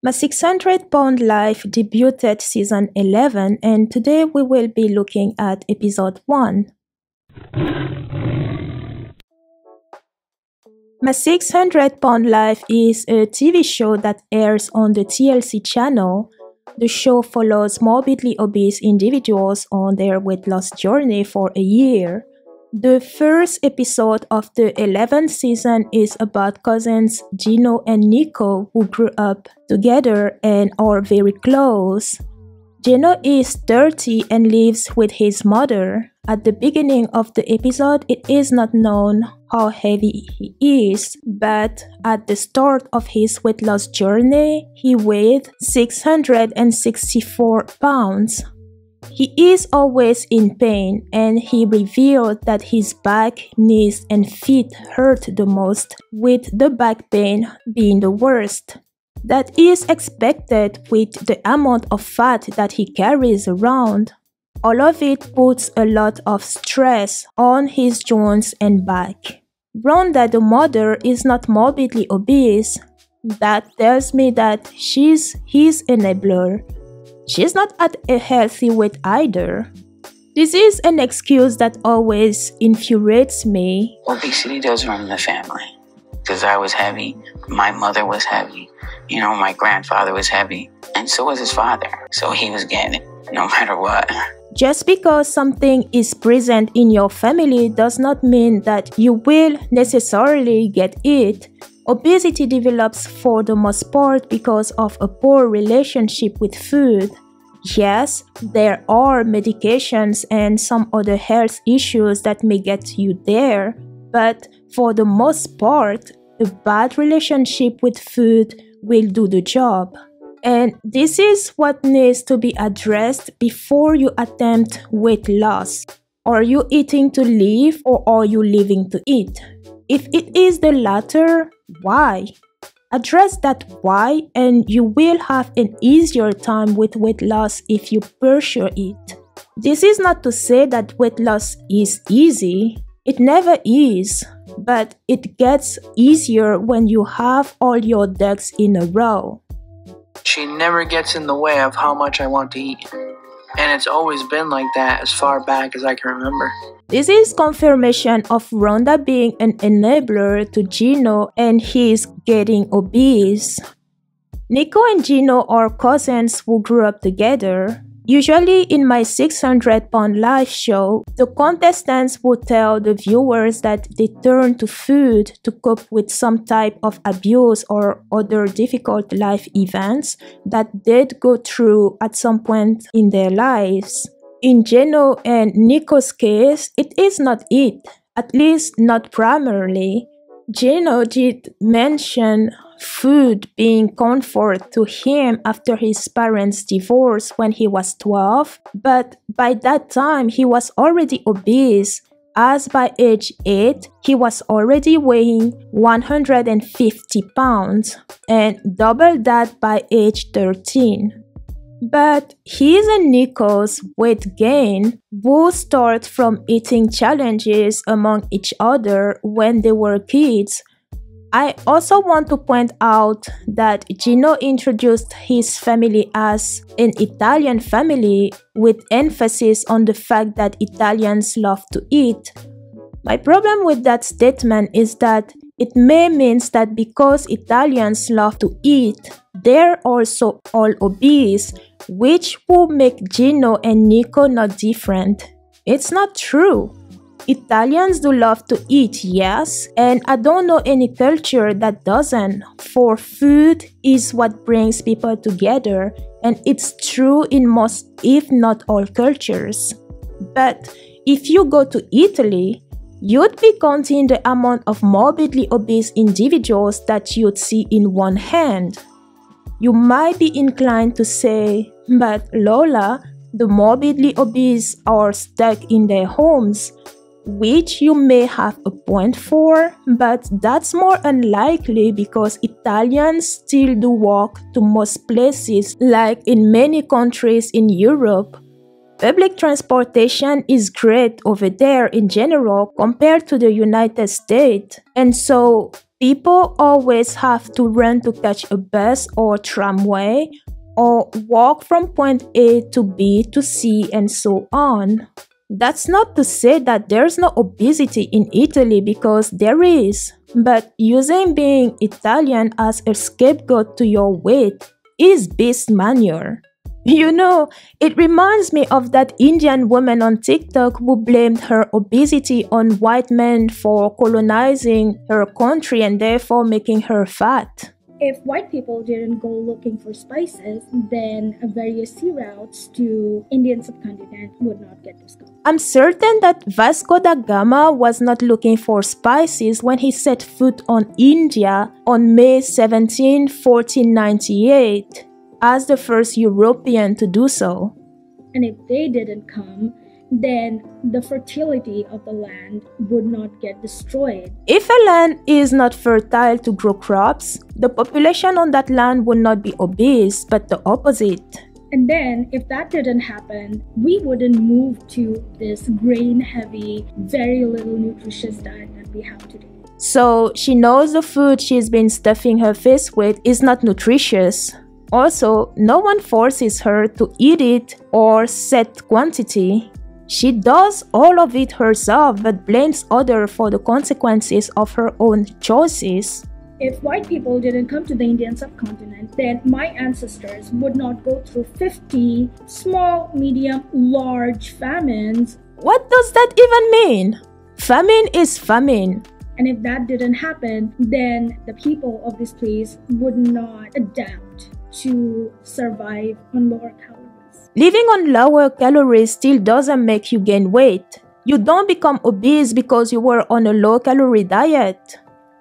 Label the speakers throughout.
Speaker 1: My 600-pound life debuted season 11, and today we will be looking at episode 1. My 600-pound life is a TV show that airs on the TLC channel. The show follows morbidly obese individuals on their weight loss journey for a year. The first episode of the 11th season is about cousins Geno and Nico, who grew up together and are very close. Geno is 30 and lives with his mother. At the beginning of the episode, it is not known how heavy he is, but at the start of his weight loss journey, he weighed 664 pounds. He is always in pain, and he revealed that his back, knees, and feet hurt the most, with the back pain being the worst. That is expected with the amount of fat that he carries around. All of it puts a lot of stress on his joints and back. Rhonda, the mother, is not morbidly obese. That tells me that she's his enabler. She's not at a healthy weight either. This is an excuse that always infuriates me.
Speaker 2: Obesity does run in the family. Because I was heavy, my mother was heavy, my grandfather was heavy, and so was his father. So he was getting it, no matter what.
Speaker 1: Just because something is present in your family does not mean that you will necessarily get it. Obesity develops for the most part because of a poor relationship with food. Yes, there are medications and some other health issues that may get you there, but for the most part, a bad relationship with food will do the job. And this is what needs to be addressed before you attempt weight loss. Are you eating to live, or are you living to eat? If it is the latter, why? Address that why, and you will have an easier time with weight loss if you pursue it. This is not to say that weight loss is easy. It never is, but it gets easier when you have all your ducks in a row.
Speaker 3: She never gets in the way of how much I want to eat. And it's always been like that as far back as I can remember.
Speaker 1: This is confirmation of Rhonda being an enabler to Geno and his getting obese. Nico and Geno are cousins who grew up together. Usually in my 600-pound life show, the contestants would tell the viewers that they turn to food to cope with some type of abuse or other difficult life events that they'd go through at some point in their lives. In Geno and Nico's case, it is not it, at least not primarily. Geno did mention food being comfort to him after his parents' divorce when he was 12, but by that time he was already obese, as by age 8 he was already weighing 150 pounds, and double that by age 13. But his and Nico's weight gain would start from eating challenges among each other when they were kids. I also want to point out that Geno introduced his family as an Italian family, with emphasis on the fact that Italians love to eat. My problem with that statement is that it may mean that because Italians love to eat, they're also all obese, which will make Geno and Nico not different. It's not true. Italians do love to eat, yes, and I don't know any culture that doesn't, for food is what brings people together, and it's true in most, if not all, cultures. But if you go to Italy, you'd be counting the amount of morbidly obese individuals that you'd see in one hand. You might be inclined to say, but Lola, the morbidly obese are stuck in their homes, which you may have a point for, but that's more unlikely because Italians still do walk to most places, like in many countries in Europe. Public transportation is great over there in general compared to the United States, and so People always have to run to catch a bus or tramway, or walk from point A to B to C and so on. That's not to say that there's no obesity in Italy, because there is, but using being Italian as a scapegoat to your weight is beast manure. You know, it reminds me of that Indian woman on TikTok who blamed her obesity on white men for colonizing her country and therefore making her fat.
Speaker 4: If white people didn't go looking for spices, then various sea routes to Indian subcontinent would not get discovered.
Speaker 1: I'm certain that Vasco da Gama was not looking for spices when he set foot on India on May 17, 1498, as the first European to do so.
Speaker 4: And if they didn't come, then the fertility of the land would not get destroyed.
Speaker 1: If a land is not fertile to grow crops, the population on that land would not be obese, but the opposite.
Speaker 4: And then, if that didn't happen, we wouldn't move to this grain-heavy, very little nutritious diet that we have today.
Speaker 1: So, she knows the food she's been stuffing her face with is not nutritious. Also, no one forces her to eat it or set quantity. She does all of it herself but blames others for the consequences of her own choices.
Speaker 4: If white people didn't come to the Indian subcontinent, then my ancestors would not go through 50 small, medium, large famines.
Speaker 1: What does that even mean? Famine is famine.
Speaker 4: And if that didn't happen, then the people of this place would not adapt to survive on lower calories.
Speaker 1: Living on lower calories still doesn't make you gain weight. You don't become obese because you were on a low-calorie diet.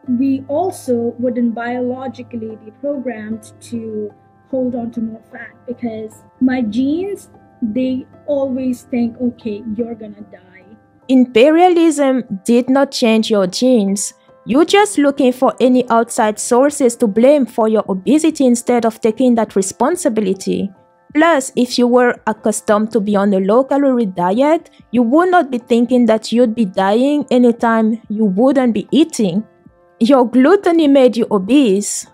Speaker 4: We also wouldn't biologically be programmed to hold on to more fat, because my genes, they always think, okay, you're gonna die.
Speaker 1: Imperialism did not change your genes. You're just looking for any outside sources to blame for your obesity instead of taking that responsibility. Plus, if you were accustomed to be on a low-calorie diet, you would not be thinking that you'd be dying anytime you wouldn't be eating. Your gluttony made you obese.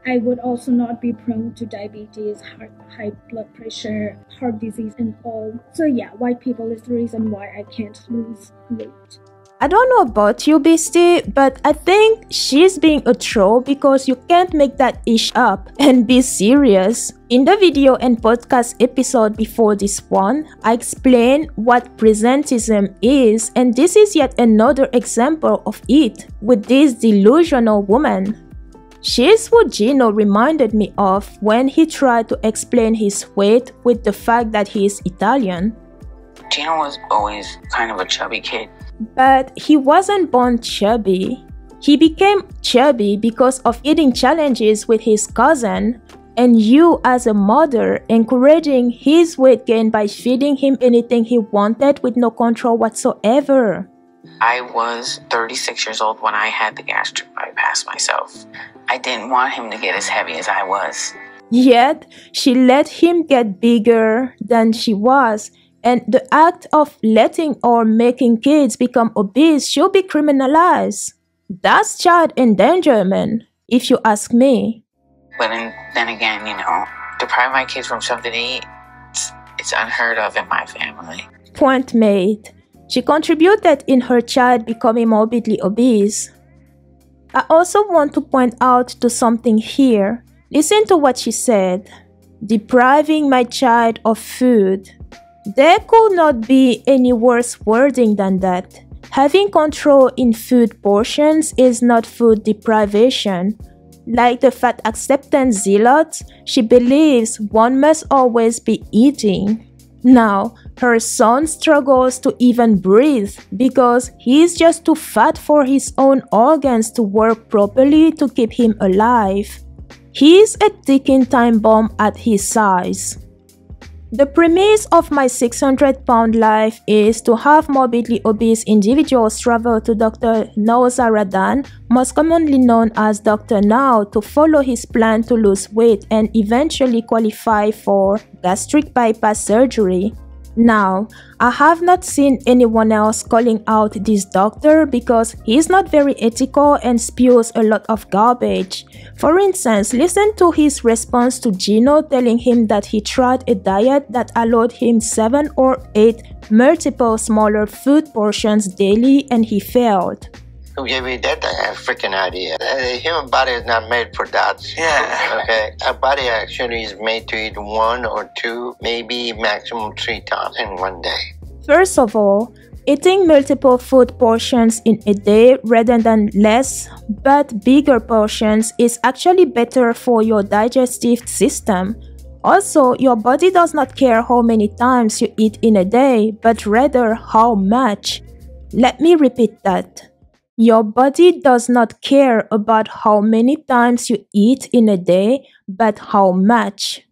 Speaker 4: I would also not be prone to diabetes, high blood pressure, heart disease and all. So yeah, white people is the reason why I can't lose weight.
Speaker 1: I don't know about you, Beastie, but I think she's being a troll because you can't make that ish up and be serious. In the video and podcast episode before this one, I explained what presentism is, and this is yet another example of it with this delusional woman. She's what Geno reminded me of when he tried to explain his weight with the fact that he is Italian.
Speaker 2: Geno was always kind of a chubby kid.
Speaker 1: But he wasn't born chubby. He became chubby because of eating challenges with his cousin, and you as a mother encouraging his weight gain by feeding him anything he wanted with no control whatsoever.
Speaker 2: I was 36 years old when I had the gastric bypass myself. I didn't want him to get as heavy as I was.
Speaker 1: Yet, she let him get bigger than she was. And the act of letting or making kids become obese should be criminalized. That's child endangerment, if you ask me.
Speaker 2: But then again, deprive my kids from something to eat, it's unheard of in my family.
Speaker 1: Point made. She contributed in her child becoming morbidly obese. I also want to point out to something here. Listen to what she said. Depriving my child of food. There could not be any worse wording than that. Having control in food portions is not food deprivation. Like the fat acceptance zealots, she believes one must always be eating. Now, her son struggles to even breathe because he's just too fat for his own organs to work properly to keep him alive. He's a ticking time bomb at his size. The premise of my 600-pound life is to have morbidly obese individuals travel to Dr. Naozaradan, most commonly known as Dr. Now, to follow his plan to lose weight and eventually qualify for gastric bypass surgery. Now, I have not seen anyone else calling out this doctor because he's not very ethical and spews a lot of garbage. For instance, listen to his response to Geno telling him that he tried a diet that allowed him 7 or 8 multiple smaller food portions daily and he failed.
Speaker 5: Who gave you that freaking idea? The human body is not made for that.
Speaker 3: Yeah.
Speaker 5: Okay. Our body actually is made to eat 1 or 2, maybe maximum 3 times in one day.
Speaker 1: First of all, eating multiple food portions in a day rather than less but bigger portions is actually better for your digestive system. Also, your body does not care how many times you eat in a day, but rather how much. Let me repeat that. Your body does not care about how many times you eat in a day, but how much.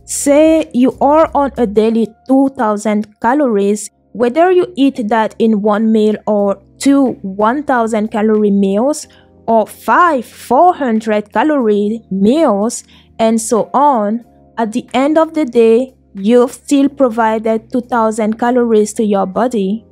Speaker 1: Say you are on a daily 2000 calories, whether you eat that in one meal or 2 1000 calorie meals or 5 400 calorie meals and so on, at the end of the day, you've still provided 2000 calories to your body.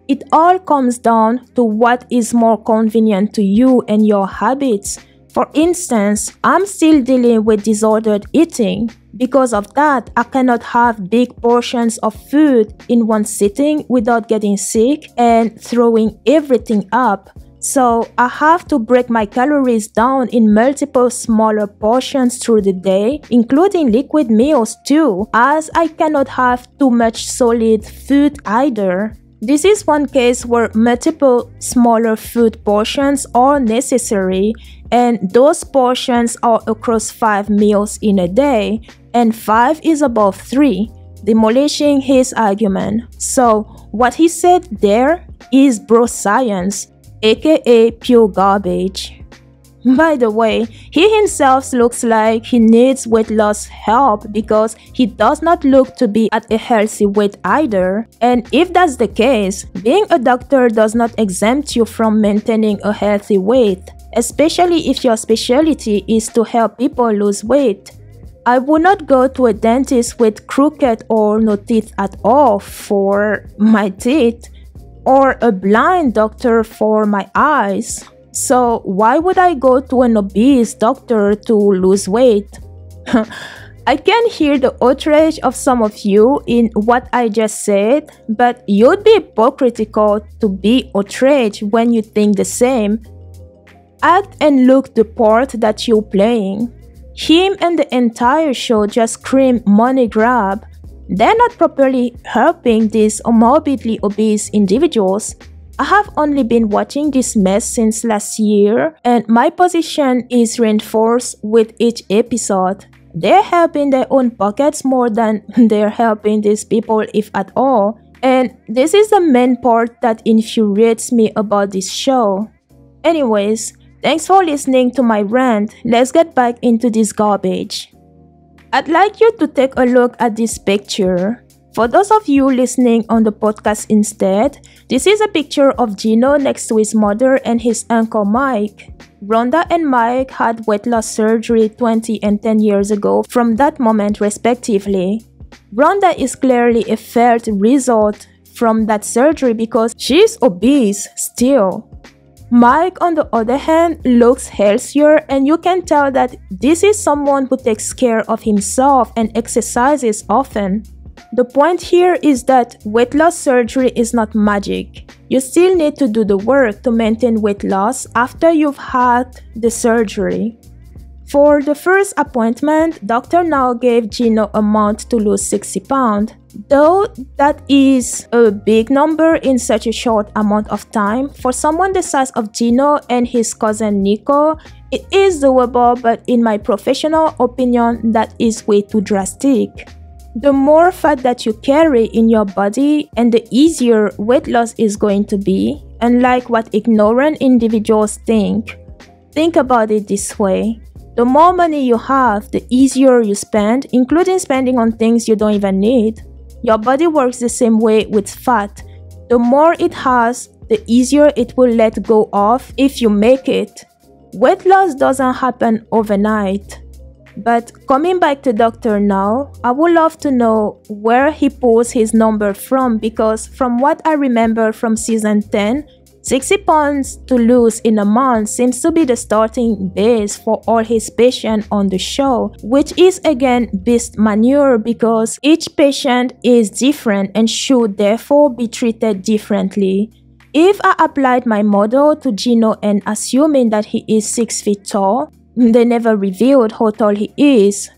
Speaker 1: It all comes down to what is more convenient to you and your habits. For instance, I'm still dealing with disordered eating. Because of that, I cannot have big portions of food in one sitting without getting sick and throwing everything up. So I have to break my calories down in multiple smaller portions through the day, including liquid meals too, as I cannot have too much solid food either. This is one case where multiple smaller food portions are necessary, and those portions are across 5 meals in a day, and 5 is above 3, demolishing his argument. So what he said there is bro science, aka pure garbage. By the way, he himself looks like he needs weight loss help because he does not look to be at a healthy weight either. And if that's the case, being a doctor does not exempt you from maintaining a healthy weight, especially if your specialty is to help people lose weight. I would not go to a dentist with crooked or no teeth at all for my teeth, or a blind doctor for my eyes. So why would I go to an obese doctor to lose weight? I can hear the outrage of some of you in what I just said, but you'd be hypocritical to be outraged when you think the same. Act and look the part that you're playing. Him and the entire show just scream money grab. They're not properly helping these morbidly obese individuals. I have only been watching this mess since last year, and my position is reinforced with each episode. They're helping their own pockets more than they're helping these people, if at all. And this is the main part that infuriates me about this show. Anyways, thanks for listening to my rant. Let's get back into this garbage. I'd like you to take a look at this picture. For those of you listening on the podcast instead, this is a picture of Geno next to his mother and his uncle Mike. Rhonda and Mike had weight loss surgery 20 and 10 years ago from that moment respectively. Rhonda is clearly a failed result from that surgery because she's obese still. Mike, on the other hand, looks healthier, and you can tell that this is someone who takes care of himself and exercises often. The point here is that weight loss surgery is not magic. You still need to do the work to maintain weight loss after you've had the surgery. For the first appointment, Dr. Now gave Geno a month to lose 60 pounds. Though that is a big number in such a short amount of time, for someone the size of Geno and his cousin Nico, it is doable, but in my professional opinion, that is way too drastic. The more fat that you carry in your body and the easier weight loss is going to be, unlike what ignorant individuals think. Think about it this way. The more money you have, the easier you spend, including spending on things you don't even need. Your body works the same way with fat. The more it has, the easier it will let go of if you make it. Weight loss doesn't happen overnight. But coming back to Dr. Now, I would love to know where he pulls his number from, because from what I remember from season 10, 60 pounds to lose in a month seems to be the starting base for all his patients on the show, which is again beast manure because each patient is different and should therefore be treated differently. If I applied my model to Geno and assuming that he is 6 feet tall, they never revealed how tall he is,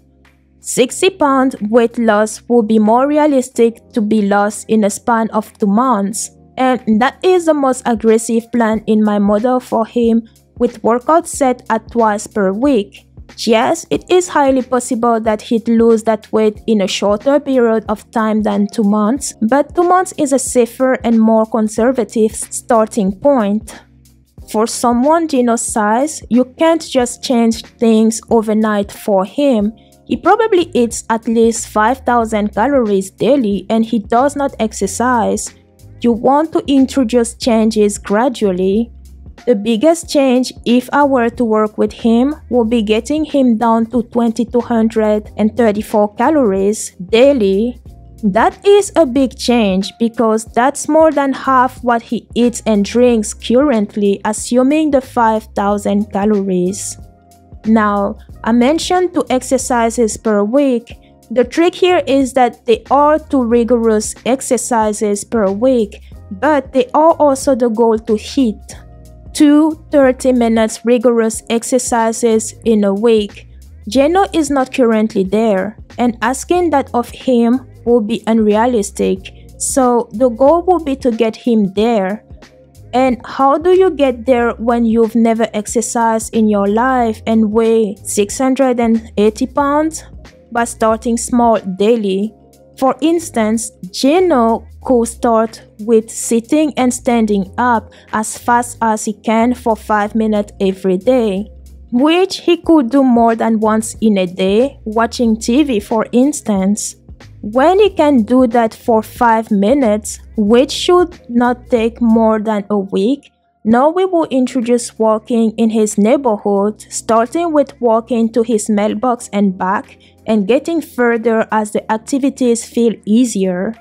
Speaker 1: 60 pound weight loss would be more realistic to be lost in a span of 2 months. And that is the most aggressive plan in my model for him, with workouts set at twice per week. Yes, it is highly possible that he'd lose that weight in a shorter period of time than 2 months, but 2 months is a safer and more conservative starting point. For someone Geno's size, you can't just change things overnight for him. He probably eats at least 5,000 calories daily and he does not exercise. You want to introduce changes gradually. The biggest change, if I were to work with him, would be getting him down to 2,234 calories daily. That is a big change because that's more than half what he eats and drinks currently, assuming the 5,000 calories. Now, I mentioned 2 exercises per week. The trick here is that they are 2 rigorous exercises per week, but they are also the goal to hit 2 30 minutes rigorous exercises in a week. Geno is not currently there, and asking that of him will be unrealistic, so the goal will be to get him there. And how do you get there when you've never exercised in your life and weigh 680 pounds? By starting small daily. For instance, Geno could start with sitting and standing up as fast as he can for 5 minutes every day, which he could do more than once in a day, watching TV for instance. When he can do that for 5 minutes, which should not take more than a week, now we will introduce walking in his neighborhood, starting with walking to his mailbox and back, and getting further as the activities feel easier.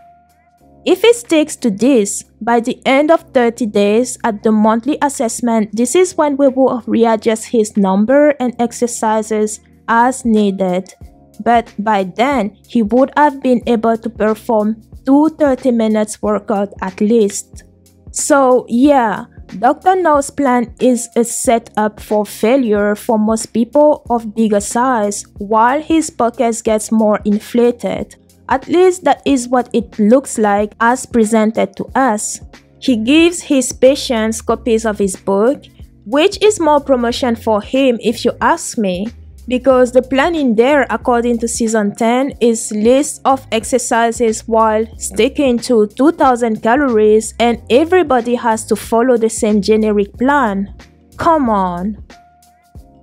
Speaker 1: If he sticks to this, by the end of 30 days at the monthly assessment, this is when we will readjust his number and exercises as needed. But by then, he would have been able to perform 2 30 minutes workout at least. So yeah, Dr. No's plan is a setup for failure for most people of bigger size, while his pockets gets more inflated. At least that is what it looks like as presented to us. He gives his patients copies of his book, which is more promotion for him if you ask me, because the plan in there according to season 10 is list of exercises while sticking to 2,000 calories and everybody has to follow the same generic plan. Come on.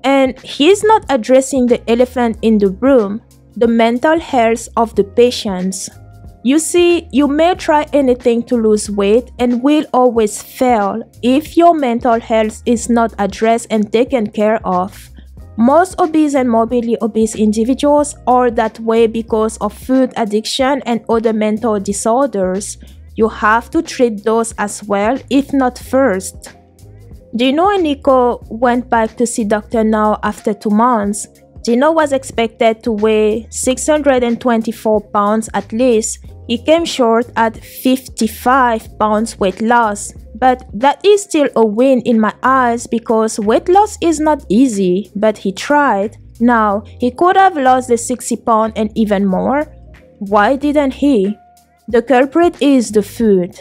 Speaker 1: And he's not addressing the elephant in the room, the mental health of the patients. You see, you may try anything to lose weight and will always fail if your mental health is not addressed and taken care of. Most obese and morbidly obese individuals are that way because of food addiction and other mental disorders. You have to treat those as well, if not first. Geno and Nico went back to see Dr. Now after 2 months. Geno was expected to weigh 624 pounds at least. He came short at 55 pounds weight loss. But that is still a win in my eyes because weight loss is not easy, but he tried. Now, he could have lost the 60 pounds and even more. Why didn't he? The culprit is the food.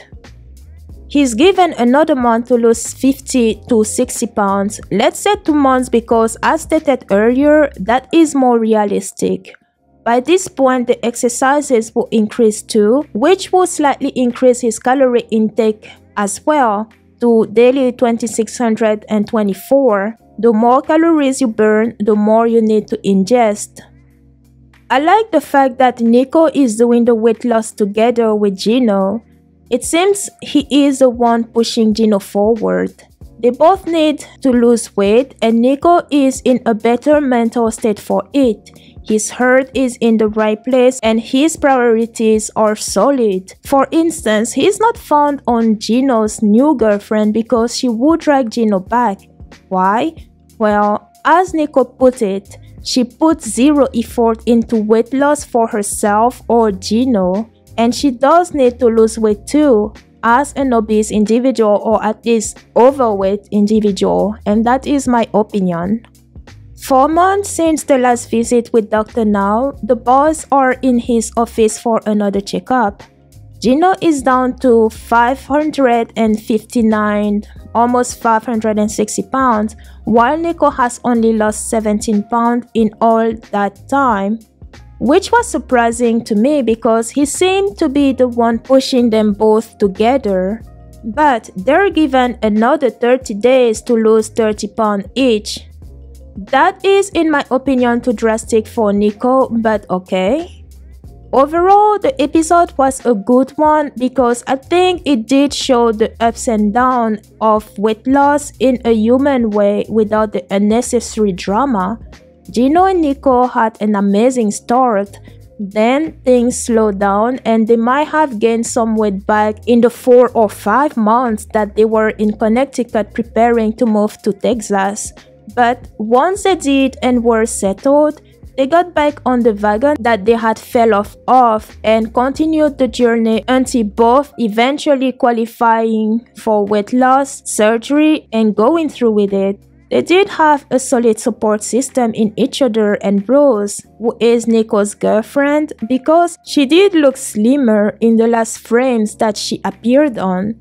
Speaker 1: He's given another month to lose 50 to 60 pounds. Let's say 2 months because as stated earlier, that is more realistic. By this point, the exercises will increase too, which will slightly increase his calorie intake as well to daily 2,624. The more calories you burn, the more you need to ingest. I like the fact that Nico is doing the weight loss together with Geno. It seems he is the one pushing Geno forward. They both need to lose weight, and Nico is in a better mental state for it. His heart is in the right place and his priorities are solid. For instance, he's not found on Geno's new girlfriend because she would drag Geno back. Why? Well, as Nico put it, she put zero effort into weight loss for herself or Geno, and she does need to lose weight too, as an obese individual or at least overweight individual, and that is my opinion. 4 months since the last visit with Dr. Now, the boys are in his office for another checkup. Geno is down to 559, almost 560 pounds, while Nico has only lost 17 pounds in all that time, which was surprising to me because he seemed to be the one pushing them both together. But they're given another 30 days to lose 30 pounds each. That is, in my opinion, too drastic for Nico, but okay. Overall, the episode was a good one because I think it did show the ups and downs of weight loss in a human way without the unnecessary drama. Geno and Nico had an amazing start. Then things slowed down and they might have gained some weight back in the 4 or 5 months that they were in Connecticut preparing to move to Texas. But once they did and were settled, they got back on the wagon that they had fell off and continued the journey until both eventually qualifying for weight loss, surgery, and going through with it. They did have a solid support system in each other and Rose, who is Nico's girlfriend, because she did look slimmer in the last frames that she appeared on.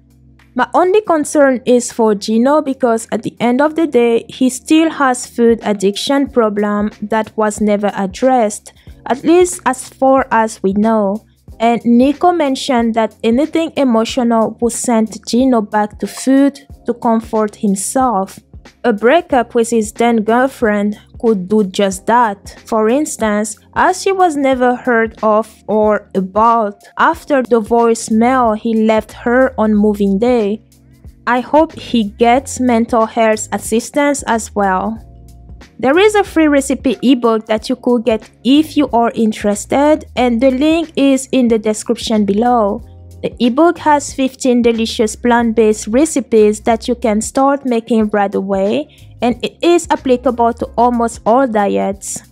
Speaker 1: My only concern is for Geno because at the end of the day, he still has food addiction problem that was never addressed, at least as far as we know. And Nico mentioned that anything emotional would send Geno back to food to comfort himself. A breakup with his then girlfriend could do just that. For instance, as she was never heard of or about after the voicemail he left her on moving day. I hope he gets mental health assistance as well. There is a free recipe ebook that you could get if you are interested, and the link is in the description below. The ebook has 15 delicious plant-based recipes that you can start making right away, and it is applicable to almost all diets.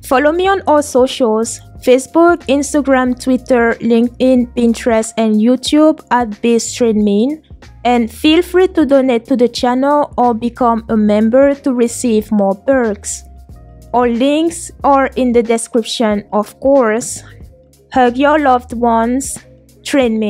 Speaker 1: Follow me on all socials: Facebook, Instagram, Twitter, LinkedIn, Pinterest, and YouTube at Restream, and feel free to donate to the channel or become a member to receive more perks. All links are in the description, of course. Hug your loved ones. Train